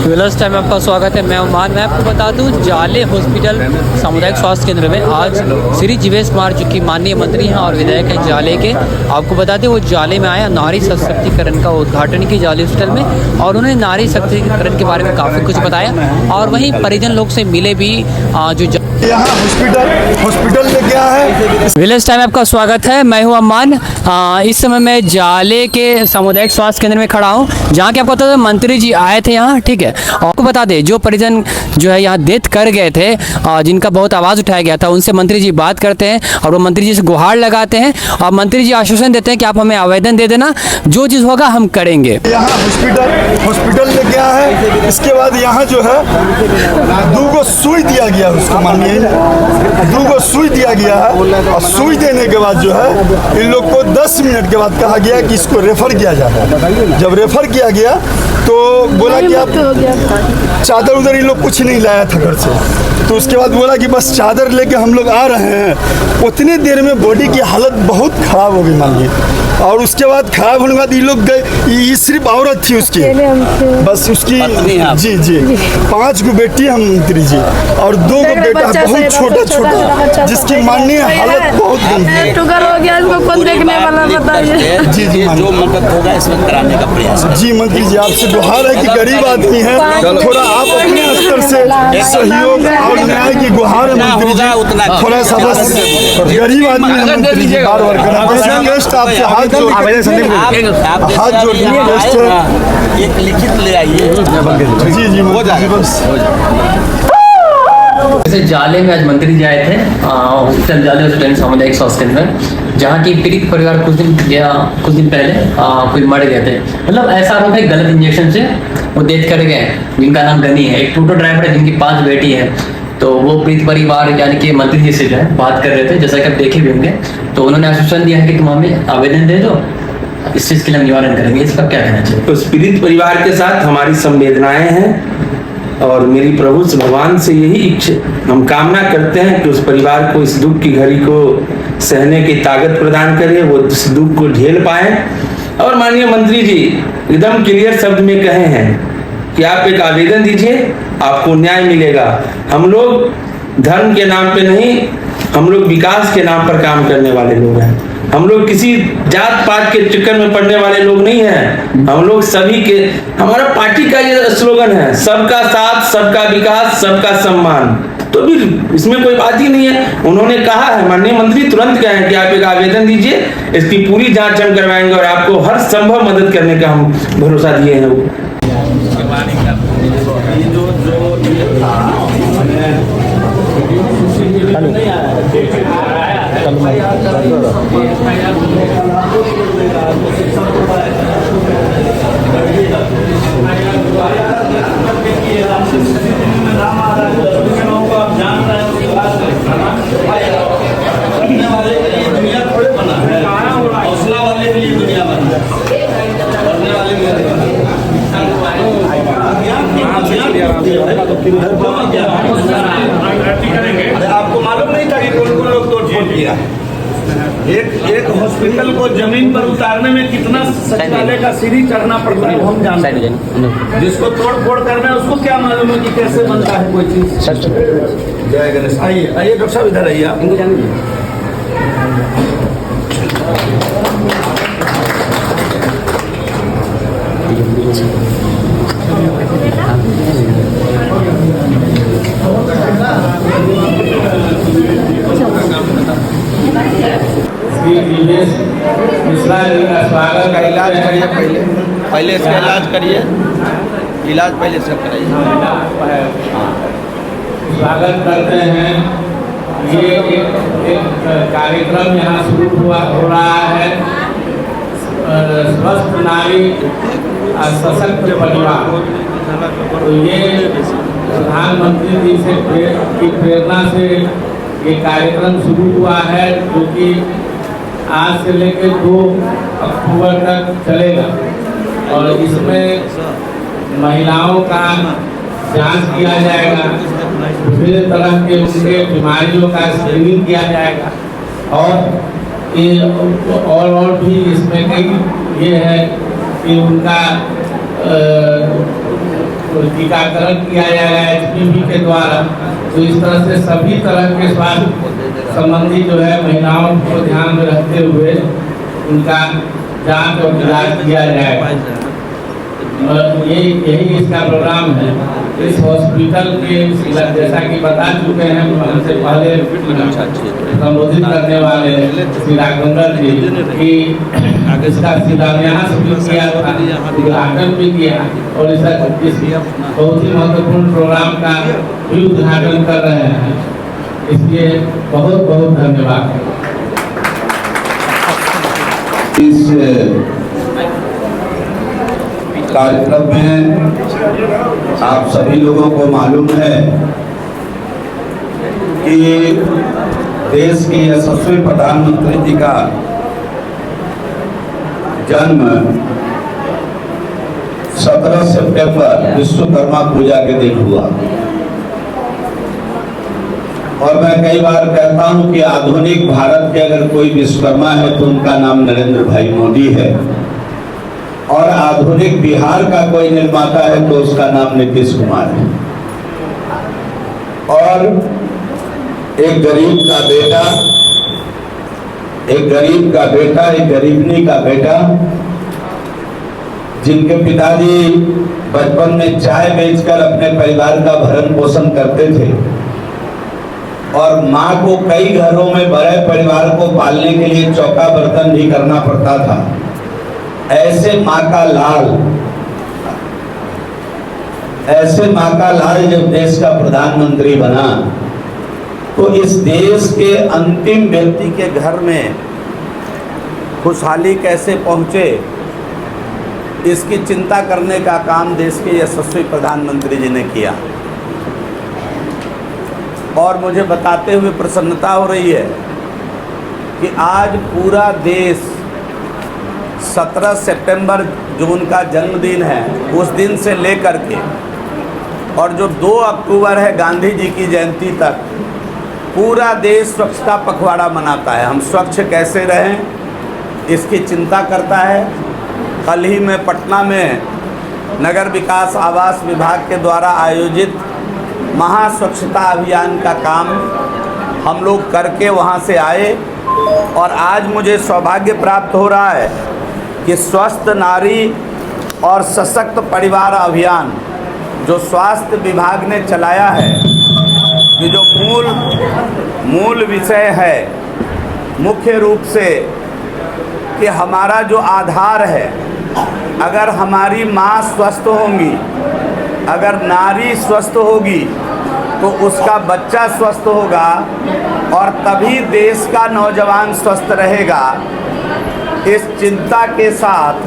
Viewers time में आपका स्वागत है। मैं उमान। मैं आपको बता दूं, जाले हॉस्पिटल सामुदायिक स्वास्थ्य केंद्र में आज श्री जीवेश कुमार जो कि माननीय मंत्री हैं और विधायक हैं जाले के, आपको बता दें वो जाले में आया नारी सशक्तिकरण का उद्घाटन की जाले हॉस्पिटल में, और उन्होंने नारी सशक्तिकरण के बारे में काफ़ी कुछ बताया और वहीं परिजन लोग से मिले भी जो यहाँ हॉस्पिटल में क्या है। व्यूअर्स टाइम में आपका स्वागत है। मैं हूँ अम्मान। इस समय मैं जाले के सामुदायिक स्वास्थ्य केंद्र में खड़ा हूँ, जहाँ के आपको पता है मंत्री जी आए थे यहाँ, ठीक है। और आपको बता दें जो परिजन जो है यहाँ डेथ कर गए थे, जिनका बहुत आवाज़ उठाया गया था, उनसे मंत्री जी बात करते हैं और वो मंत्री जी से गुहार लगाते हैं और मंत्री जी आश्वासन देते हैं कि आप हमें आवेदन दे देना, जो चीज़ होगा हम करेंगे। यहाँ हॉस्पिटल में क्या है, इसके बाद यहाँ जो है 2 सुई दिया गया उसको, मानिए 2 सुई दिया गया है और सुई देने के बाद जो है इन लोग को 10 मिनट के बाद कहा गया कि इसको रेफर किया जाए। जब रेफर किया गया तो बोला कि आप चादर उधर इन लोग कुछ नहीं लाया था घर से, तो उसके बाद बोला कि बस चादर लेके हम लोग आ रहे हैं। उतनी देर में बॉडी की हालत बहुत ख़राब हो गई मानिए, और उसके बाद खराब होने के बाद ये लोग गए, ये सिर्फ औरत थी उसकी, बस उसकी जी 5 गो बेटी हम मंत्री जी और 2 गो बेटा बहुत छोटा जिसकी माननीय हालत बहुत गंभीर हो गया, इसको कौन देखने वाला बताइए। जी जो मदद होगा इसमें कराने का प्रयास जी मंत्री जी आपसे गुहार है कि गरीब आदमी है, थोड़ा आप अपने स्तर से सहयोग और न्याय की गुहार है मंत्री जी, थोड़ा सा बस गरीब आदमी है मंत्री जी, बार बार रिक्वेस्ट आपसे हाथ जोड़ एक लिखित ले आइए। जी हो जाएगा बस। जैसे जाले में आज मंत्री जी आए थे हॉस्पिटल, जाले हॉस्पिटल सामुदायिक स्वास्थ्य केंद्र में, जहाँ की पीड़ित परिवार कुछ दिन पहले कोई मर गए थे। मतलब ऐसा आरोप है गलत इंजेक्शन से वो डेथ कर गए, जिनका नाम गनी है, एक टोटो ड्राइवर है जिनकी 5 बेटी है। तो वो पीड़ित परिवार यानी कि मंत्री जी से जो है बात कर रहे थे, जैसा कि आप देखे भी होंगे। तो उन्होंने आश्वासन दिया है कि तुम हमें आवेदन दे दो, इस चीज़ के लिए हम निवारण करेंगे। इसका क्या कहना चाहिए? तो पीड़ित परिवार के साथ हमारी संवेदनाएं हैं और मेरी प्रभु भगवान से यही इच्छा, हम कामना करते हैं कि उस परिवार को इस दुख की घड़ी को सहने की ताकत प्रदान करे, वो इस दुख को झेल पाए। और माननीय मंत्री जी एकदम क्लियर शब्द में कहे हैं कि आप एक आवेदन दीजिए, आपको न्याय मिलेगा। हम लोग धर्म के नाम पे नहीं, हम लोग विकास के नाम पर काम करने वाले लोग हैं। हम लोग किसी जात पात के चक्कर में पड़ने वाले लोग नहीं हैं। हम लोग सभी के, हमारा पार्टी का ये स्लोगन है, सबका साथ, सबका विकास, सबका सम्मान। तो फिर इसमें कोई बात ही नहीं है। उन्होंने कहा है, माननीय मंत्री तुरंत कहे कि आप एक आवेदन दीजिए, इसकी पूरी जांच हम करवाएंगे और आपको हर संभव मदद करने का हम भरोसा दिए हैं। वो आपको मालूम नहीं था कि कौन-कौन लोग तोड़फोड़ किया? एक हॉस्पिटल को जमीन पर उतारने में कितना सचिवालय का सीढ़ी चढ़ना पड़ता है हम जानते हैं। जिसको तोड़ फोड़ करना है उसको क्या मालूम है कि कैसे बनता है कोई चीज। जय गणेश। आइए डॉक्टर साहब इधर आइए आप। स्वागत का इलाज करिए, पहले इसका इलाज करिए, इलाज पहले से कराइए। स्वागत करते हैं। ये एक कार्यक्रम यहाँ शुरू हो रहा है, स्वस्थ नारी सशक्त परिवार। तो ये प्रधानमंत्री जी से की प्रेरणा से ये कार्यक्रम शुरू हुआ है, जो कि आज से लेकर 2 अक्टूबर तक चलेगा। और इसमें महिलाओं का जांच किया जाएगा, विभिन्न तरह के उनके बीमारियों का स्क्रीनिंग किया जाएगा। और भी इसमें कई ये है कि उनका टीकाकरण किया जाएगा HPV के द्वारा। तो इस तरह से सभी तरह के स्वास्थ्य संबंधी जो है महिलाओं को ध्यान में रखते हुए उनका जांच और इलाज किया जाएगा। यही इसका प्रोग्राम है। इस हॉस्पिटल के जैसा कि बता चुके हैं हमसे पहले संबोधित करने वाले श्री राघवेंद्र जी कि इसका शिलान्यास भी किया था, उद्घाटन भी किया और इस बहुत ही महत्वपूर्ण प्रोग्राम का भी उद्घाटन कर रहे हैं। इसलिए बहुत बहुत धन्यवाद। कार्यक्रम में आप सभी लोगों को मालूम है कि देश के यशस्वी प्रधानमंत्री जी का जन्म 17 सितंबर विश्वकर्मा पूजा के दिन हुआ। और मैं कई बार कहता हूं कि आधुनिक भारत के अगर कोई विश्वकर्मा है तो उनका नाम नरेंद्र भाई मोदी है, और आधुनिक बिहार का कोई निर्माता है तो उसका नाम नीतीश कुमार है। और एक गरीब का बेटा, एक गरीबनी का बेटा, जिनके पिताजी बचपन में चाय बेचकर अपने परिवार का भरण पोषण करते थे और माँ को कई घरों में बड़े परिवार को पालने के लिए चौका बर्तन भी करना पड़ता था, ऐसे माँ का लाल जब देश का प्रधानमंत्री बना तो इस देश के अंतिम व्यक्ति के घर में खुशहाली कैसे पहुंचे, इसकी चिंता करने का काम देश के यशस्वी प्रधानमंत्री जी ने किया। और मुझे बताते हुए प्रसन्नता हो रही है कि आज पूरा देश 17 सितंबर जो उनका जन्मदिन है उस दिन से लेकर के और जो 2 अक्टूबर है गांधी जी की जयंती तक पूरा देश स्वच्छता पखवाड़ा मनाता है। हम स्वच्छ कैसे रहें इसकी चिंता करता है। कल ही मैं पटना में नगर विकास आवास विभाग के द्वारा आयोजित महास्वच्छता अभियान का काम हम लोग करके वहां से आए और आज मुझे सौभाग्य प्राप्त हो रहा है कि स्वस्थ नारी और सशक्त परिवार अभियान जो स्वास्थ्य विभाग ने चलाया है, ये जो मूल विषय है मुख्य रूप से कि हमारा जो आधार है, अगर हमारी माँ स्वस्थ होंगी, अगर नारी स्वस्थ होगी तो उसका बच्चा स्वस्थ होगा और तभी देश का नौजवान स्वस्थ रहेगा। इस चिंता के साथ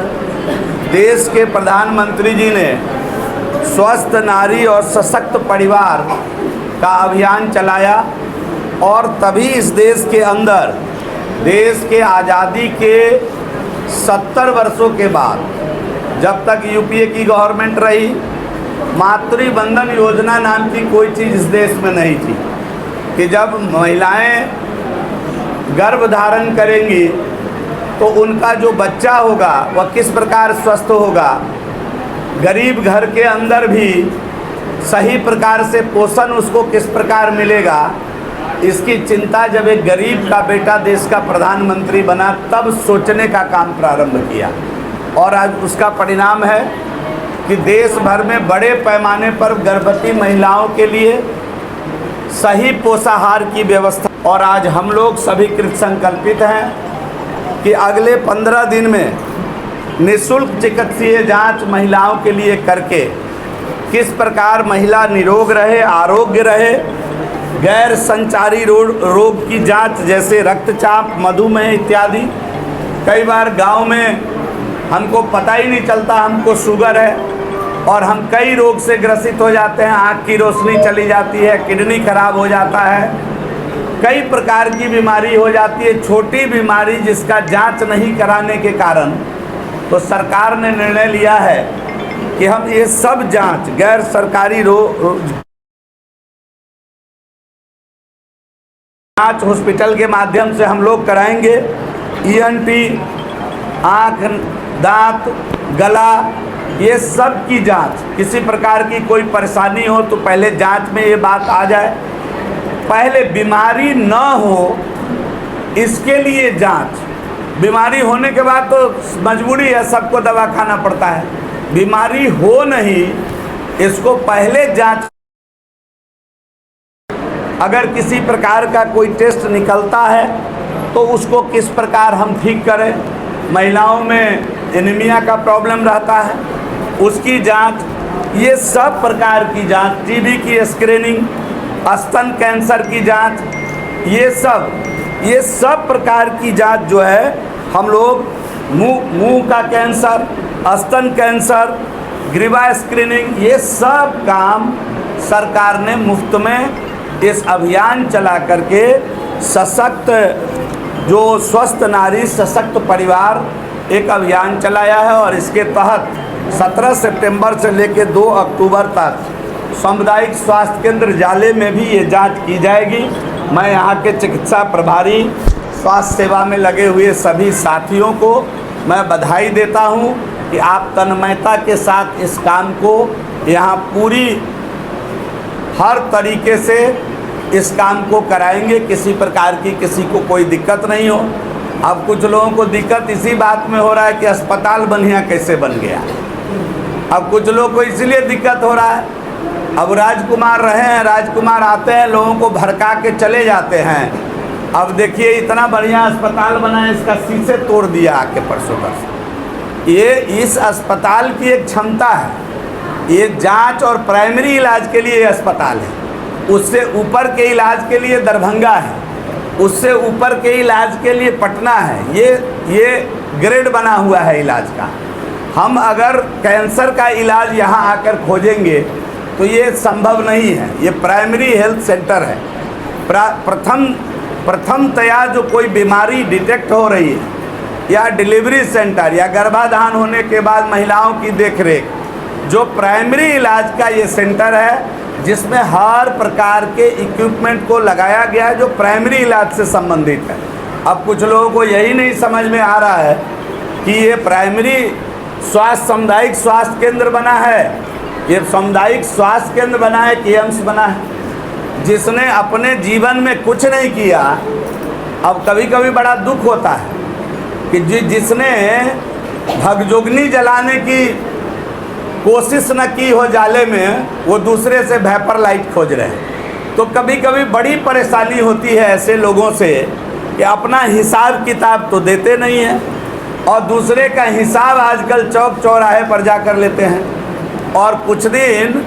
देश के प्रधानमंत्री जी ने स्वस्थ नारी और सशक्त परिवार का अभियान चलाया और तभी इस देश के अंदर देश के आज़ादी के 70 वर्षों के बाद, जब तक यूपीए की गवर्नमेंट रही, मातृवंदन योजना नाम की कोई चीज़ इस देश में नहीं थी कि जब महिलाएं गर्भ धारण करेंगी तो उनका जो बच्चा होगा वह किस प्रकार स्वस्थ होगा, गरीब घर के अंदर भी सही प्रकार से पोषण उसको किस प्रकार मिलेगा, इसकी चिंता जब एक गरीब का बेटा देश का प्रधानमंत्री बना तब सोचने का काम प्रारंभ किया। और आज उसका परिणाम है कि देश भर में बड़े पैमाने पर गर्भवती महिलाओं के लिए सही पोषाहार की व्यवस्था, और आज हम लोग सभी कृत संकल्पित हैं कि अगले 15 दिन में निःशुल्क चिकित्सीय जांच महिलाओं के लिए करके किस प्रकार महिला निरोग रहे, आरोग्य रहे, गैर संचारी रोग की जांच जैसे रक्तचाप, मधुमेह इत्यादि। कई बार गांव में हमको पता ही नहीं चलता हमको शुगर है और हम कई रोग से ग्रसित हो जाते हैं, आँख की रोशनी चली जाती है, किडनी खराब हो जाता है, कई प्रकार की बीमारी हो जाती है, छोटी बीमारी जिसका जांच नहीं कराने के कारण। तो सरकार ने निर्णय लिया है कि हम ये सब जांच गैर सरकारी जांच हॉस्पिटल के माध्यम से हम लोग कराएंगे। ENT, आँख, दांत, गला, ये सब की जांच, किसी प्रकार की कोई परेशानी हो तो पहले जांच में ये बात आ जाए, पहले बीमारी न हो इसके लिए जांच। बीमारी होने के बाद तो मजबूरी है, सबको दवा खाना पड़ता है। बीमारी हो नहीं, इसको पहले जांच। अगर किसी प्रकार का कोई टेस्ट निकलता है तो उसको किस प्रकार हम ठीक करें। महिलाओं में एनीमिया का प्रॉब्लम रहता है, उसकी जांच, ये सब प्रकार की जांच, टीबी की स्क्रीनिंग, स्तन कैंसर की जांच, ये सब प्रकार की जांच जो है हम लोग मुंह का कैंसर, स्तन कैंसर, ग्रीवा स्क्रीनिंग, ये सब काम सरकार ने मुफ्त में इस अभियान चला करके सशक्त, जो स्वस्थ नारी सशक्त परिवार एक अभियान चलाया है। और इसके तहत 17 सितंबर से लेकर 2 अक्टूबर तक सामुदायिक स्वास्थ्य केंद्र जाले में भी ये जांच की जाएगी। मैं यहाँ के चिकित्सा प्रभारी, स्वास्थ्य सेवा में लगे हुए सभी साथियों को मैं बधाई देता हूँ कि आप तन्मयता के साथ इस काम को यहाँ पूरी हर तरीके से इस काम को कराएंगे, किसी प्रकार की किसी को कोई दिक्कत नहीं हो। अब कुछ लोगों को दिक्कत इसी बात में हो रहा है कि अस्पताल बढ़िया कैसे बन गया। अब कुछ लोगों को इसलिए दिक्कत हो रहा है, अब राजकुमार रहे हैं, राजकुमार आते हैं, लोगों को भड़का के चले जाते हैं। अब देखिए इतना बढ़िया अस्पताल बना है, इसका शीशे तोड़ दिया आके परसों तक। ये इस अस्पताल की एक क्षमता है, ये जांच और प्राइमरी इलाज के लिए अस्पताल है, उससे ऊपर के इलाज के लिए दरभंगा है, उससे ऊपर के इलाज के लिए पटना है। ये ग्रेड बना हुआ है इलाज का। हम अगर कैंसर का इलाज यहाँ आकर खोजेंगे तो ये संभव नहीं है। ये प्राइमरी हेल्थ सेंटर है। प्रथमतया जो कोई बीमारी डिटेक्ट हो रही है, या डिलीवरी सेंटर, या गर्भाधान होने के बाद महिलाओं की देखरेख, जो प्राइमरी इलाज का ये सेंटर है, जिसमें हर प्रकार के इक्विपमेंट को लगाया गया है जो प्राइमरी इलाज से संबंधित है। अब कुछ लोगों को यही नहीं समझ में आ रहा है कि ये प्राइमरी स्वास्थ्य सामुदायिक स्वास्थ्य केंद्र बना है, ये सामुदायिक स्वास्थ्य केंद्र बना है कि एम्स बना है। जिसने अपने जीवन में कुछ नहीं किया, अब कभी कभी बड़ा दुख होता है कि जिसने भगजोगनी जलाने की कोशिश न की हो जाले में, वो दूसरे से वेपर लाइट खोज रहे हैं। तो कभी कभी बड़ी परेशानी होती है ऐसे लोगों से कि अपना हिसाब किताब तो देते नहीं हैं और दूसरे का हिसाब आजकल चौक चौराहे पर जाकर लेते हैं। और कुछ दिन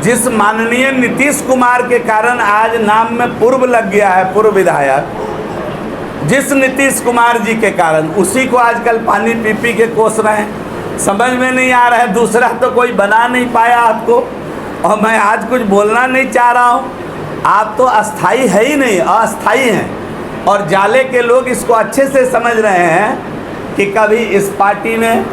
जिस माननीय नीतीश कुमार के कारण आज नाम में पूर्व लग गया है, पूर्व विधायक, जिस नीतीश कुमार जी के कारण, उसी को आजकल पानी पी पी के कोस रहे हैं। समझ में नहीं आ रहा है, दूसरा तो कोई बना नहीं पाया आपको। और मैं आज कुछ बोलना नहीं चाह रहा हूँ, आप तो अस्थाई है ही नहीं, अस्थाई हैं। और जाले के लोग इसको अच्छे से समझ रहे हैं कि कभी इस पार्टी में,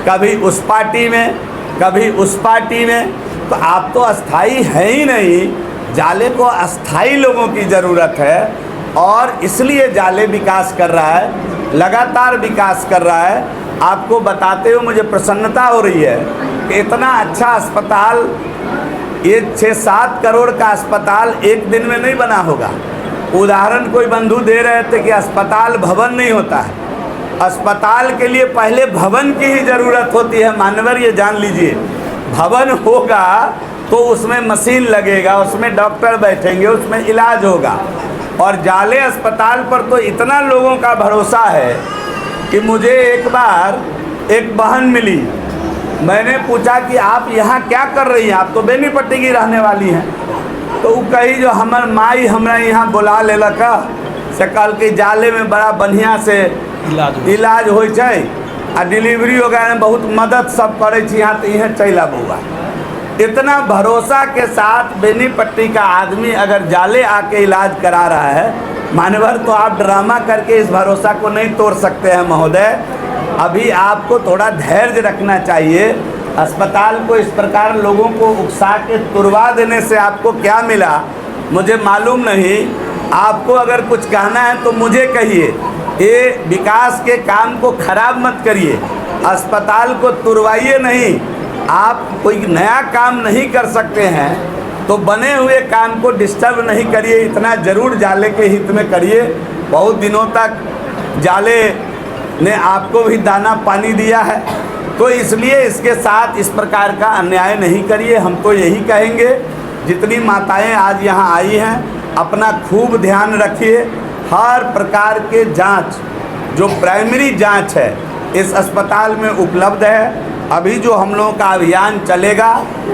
कभी उस पार्टी में, कभी उस पार्टी में। तो आप तो अस्थाई है ही नहीं। जाले को अस्थाई लोगों की ज़रूरत है और इसलिए जाले विकास कर रहा है, लगातार विकास कर रहा है। आपको बताते हुए मुझे प्रसन्नता हो रही है कि इतना अच्छा अस्पताल, ये 6-7 करोड़ का अस्पताल एक दिन में नहीं बना होगा। उदाहरण कोई बंधु दे रहे थे कि अस्पताल भवन नहीं होता है। अस्पताल के लिए पहले भवन की ही ज़रूरत होती है। मानवर ये जान लीजिए, भवन होगा तो उसमें मशीन लगेगा, उसमें डॉक्टर बैठेंगे, उसमें इलाज होगा। और जाले अस्पताल पर तो इतना लोगों का भरोसा है कि मुझे एक बार एक बहन मिली, मैंने पूछा कि आप यहाँ क्या कर रही हैं, आप तो बेनीपट्टी की रहने वाली हैं। तो वो कही जो हमार माई हमरा यहाँ बुला लेलक से कल के जाले में बड़ा बढ़िया से इलाज हो आ डिलीवरी वगैरह बहुत मदद सब करे यहाँ, तो यहाँ चल आबूगा। इतना भरोसा के साथ बेनीपट्टी का आदमी अगर जाले आके इलाज करा रहा है, मानवर, तो आप ड्रामा करके इस भरोसा को नहीं तोड़ सकते हैं महोदय। अभी आपको थोड़ा धैर्य रखना चाहिए। अस्पताल को इस प्रकार लोगों को उकसा के तुड़वा देने से आपको क्या मिला मुझे मालूम नहीं। आपको अगर कुछ कहना है तो मुझे कहिए, ये विकास के काम को खराब मत करिए, अस्पताल को तुड़वाइए नहीं। आप कोई नया काम नहीं कर सकते हैं तो बने हुए काम को डिस्टर्ब नहीं करिए, इतना ज़रूर जाले के हित में करिए। बहुत दिनों तक जाले ने आपको भी दाना पानी दिया है, तो इसलिए इसके साथ इस प्रकार का अन्याय नहीं करिए। हम तो यही कहेंगे, जितनी माताएं आज यहाँ आई हैं अपना खूब ध्यान रखिए। हर प्रकार के जांच, जो प्राइमरी जांच है इस अस्पताल में उपलब्ध है। अभी जो हम लोगों का अभियान चलेगा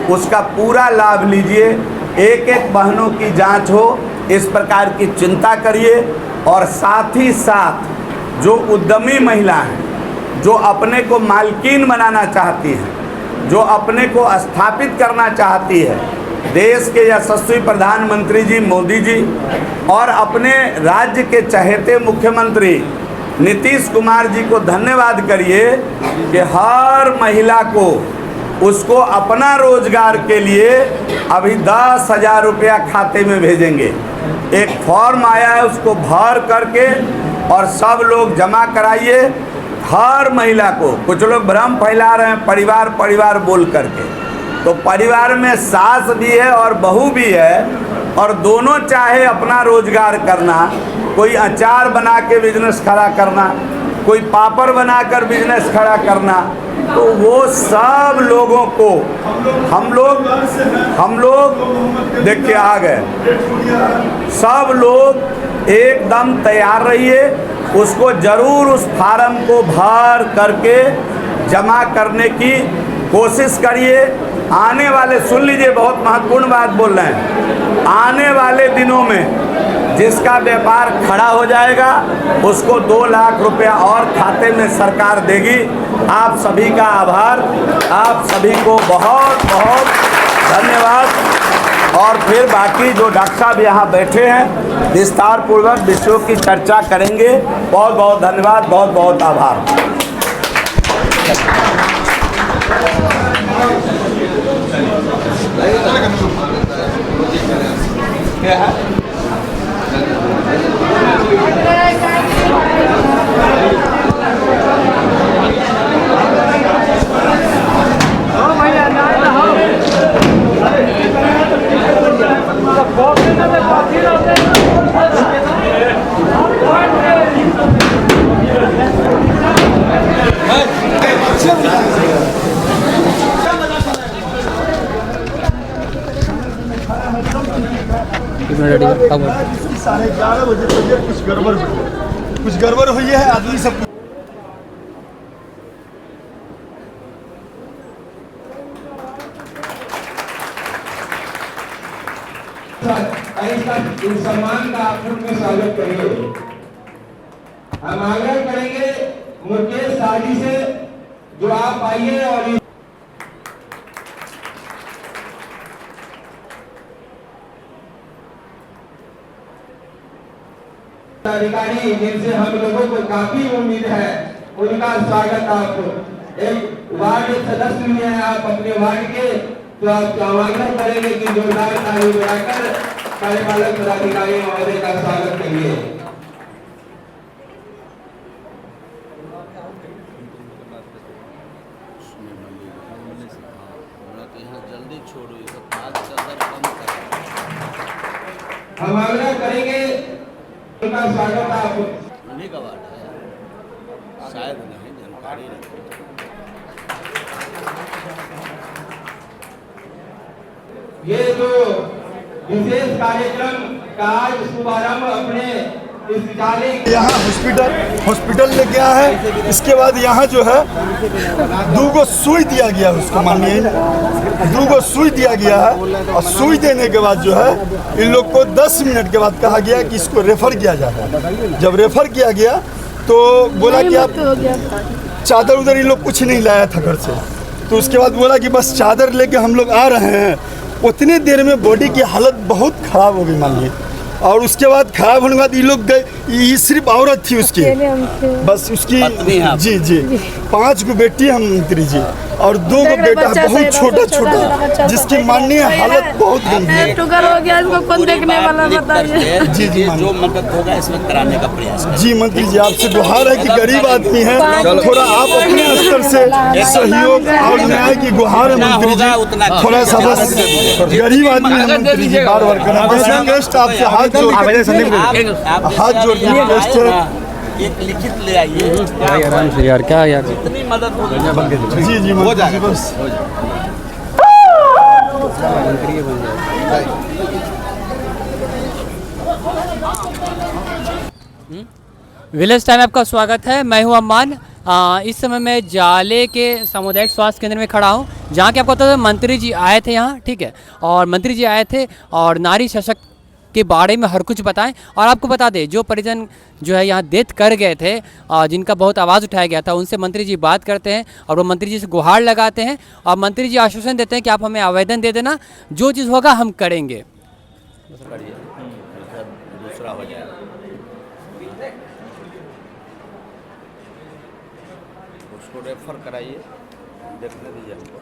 उसका पूरा लाभ लीजिए। एक एक बहनों की जांच हो, इस प्रकार की चिंता करिए। और साथ ही साथ जो उद्यमी महिला हैं, जो अपने को मालकिन बनाना चाहती हैं, जो अपने को स्थापित करना चाहती है, देश के यशस्वी प्रधानमंत्री जी मोदी जी और अपने राज्य के चहेते मुख्यमंत्री नीतीश कुमार जी को धन्यवाद करिए कि हर महिला को उसको अपना रोजगार के लिए अभी 10,000 रुपया खाते में भेजेंगे। एक फॉर्म आया है, उसको भर करके और सब लोग जमा कराइए। हर महिला को, कुछ लोग भ्रम फैला रहे हैं परिवार परिवार बोल करके, तो परिवार में सास भी है और बहू भी है, और दोनों चाहे अपना रोजगार करना, कोई अचार बना के बिजनेस खड़ा करना, कोई पापड़ बनाकर बिजनेस खड़ा करना, तो वो सब लोगों को हम लोग देख के आ गए। सब लोग एकदम तैयार रहिए, उसको ज़रूर उस फार्म को भर करके जमा करने की कोशिश करिए। आने वाले, सुन लीजिए, बहुत महत्वपूर्ण बात बोल रहे हैं, आने वाले दिनों में जिसका व्यापार खड़ा हो जाएगा उसको 2 लाख रुपया और खाते में सरकार देगी। आप सभी का आभार, आप सभी को बहुत बहुत धन्यवाद। और फिर बाकी जो डॉक्टर साहब यहाँ बैठे हैं विस्तार पूर्वक विषयों की चर्चा करेंगे। बहुत बहुत धन्यवाद, बहुत बहुत आभार। साढ़े 11 बजे तक कुछ गड़बड़ हुई है। आदमी सब सम्मान का आप में स्वागत करेंगे। हम आग्रह करेंगे मुकेश साजी से जो आप आइए और अधिकारी जिनसे हम लोगों को काफी उम्मीद है, उनका स्वागत। आप एक वार्ड सदस्य भी हैं, आप अपने वार्ड के, तो आप आग्रह करेंगे कि जोरदार ताली बजाकर कार्यपालक पदाधिकारी महोदय का स्वागत करिए। हम आग्रह करेंगे उनका स्वागत। आप उन्हीं का वार्ड है, शायद नहीं जानकारी रखते। ये जो विशेष कार्यक्रम का आज शुभारंभ अपने इस विद्यालय यहाँ हॉस्पिटल में गया है। इसके बाद यहाँ जो है 2 सुई दिया गया उसको, मानिए 2 सुई दिया गया है। और सुई देने के बाद जो है इन लोग को 10 मिनट के बाद कहा गया कि इसको रेफ़र किया जाए। जब रेफ़र किया गया तो बोला कि आप चादर उधर, इन लोग कुछ नहीं लाया था घर से, तो उसके बाद बोला कि बस चादर लेके हम लोग आ रहे हैं। उतनी देर में बॉडी की हालत बहुत ख़राब हो गई, मानिए और उसके बाद खराब होने के बाद ये लोग गए, ये सिर्फ औरत थी उसकी, बस उसकी जी जी 5 गो बेटी हम मंत्री जी और 2 गो बेटा बहुत छोटा छोटा, जिसकी माननीय हालत बहुत गंभीर। शुगर हो गया, इसको कौन देखने वाला बताइए। जी जी जो मदद होगा इसमें कराने का प्रयास करें। जी मंत्री जी आपसे गुहार है कि गरीब आदमी है, थोड़ा आप अपने स्तर से सहयोग और न्याय की गुहार है मंत्री जी, थोड़ा सा बस गरीब आदमी है मंत्री जी, बार बार करना रिक्वेस्ट आपसे हाथ जोड़ के रिक्वेस्ट है। एक लिखित ले आइए आराम से यार, क्या यार कितनी मदद होगी। जी जी हो जाएगा बस। विलेज टाइम आपका स्वागत है। मैं हूं अम्मान। इस समय मैं जाले के सामुदायिक स्वास्थ्य केंद्र में खड़ा हूं, जहां के आपको पता है मंत्री जी आए थे यहाँ, ठीक है। और मंत्री जी आए थे और नारी सशक्त के बारे में हर कुछ बताएं। और आपको बता दें, जो परिजन जो है यहाँ डेथ कर गए थे, जिनका बहुत आवाज़ उठाया गया था, उनसे मंत्री जी बात करते हैं और वो मंत्री जी से गुहार लगाते हैं और मंत्री जी आश्वासन देते हैं कि आप हमें आवेदन दे देना, जो चीज़ होगा हम करेंगे। दूसरा हो जाएगा, उसको रेफर कराइए, देखने दीजिए हमको।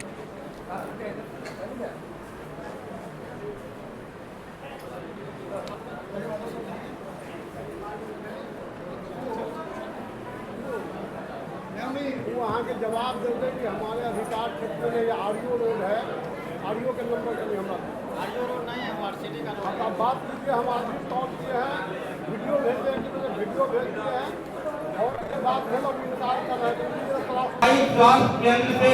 वहाँ के जवाब देते कि हमारे अधिकार क्षेत्र में ये आरडीओ रोड है, आरडीओ के नंबर के लिए हमारा आरडीओ रोड नहीं है, मार्सिटी का रोड। आप बात कीजिए, हम आदमी तौर किए हैं, वीडियो भेज दें कि वीडियो भेज दिए हैं और उसके बाद हम लोग इंतजार कर रहे थे। स्वास्थ्य केंद्र से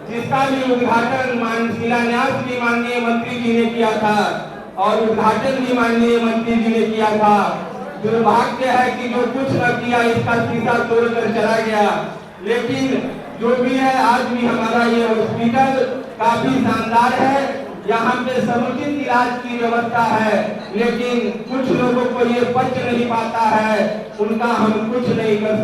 जिसका भी उद्घाटन शिलान्यास भी माननीय मंत्री जी ने किया था और उद्घाटन भी माननीय मंत्री जी ने किया था। दुर्भाग्य है कि जो कुछ न किया इसका शीशा तोड़कर चला गया, लेकिन जो भी है आज भी हमारा ये हॉस्पिटल काफी शानदार है, यहाँ पे समुचित इलाज की व्यवस्था है, लेकिन कुछ लोगों को ये पच नहीं पाता है, उनका हम कुछ नहीं कर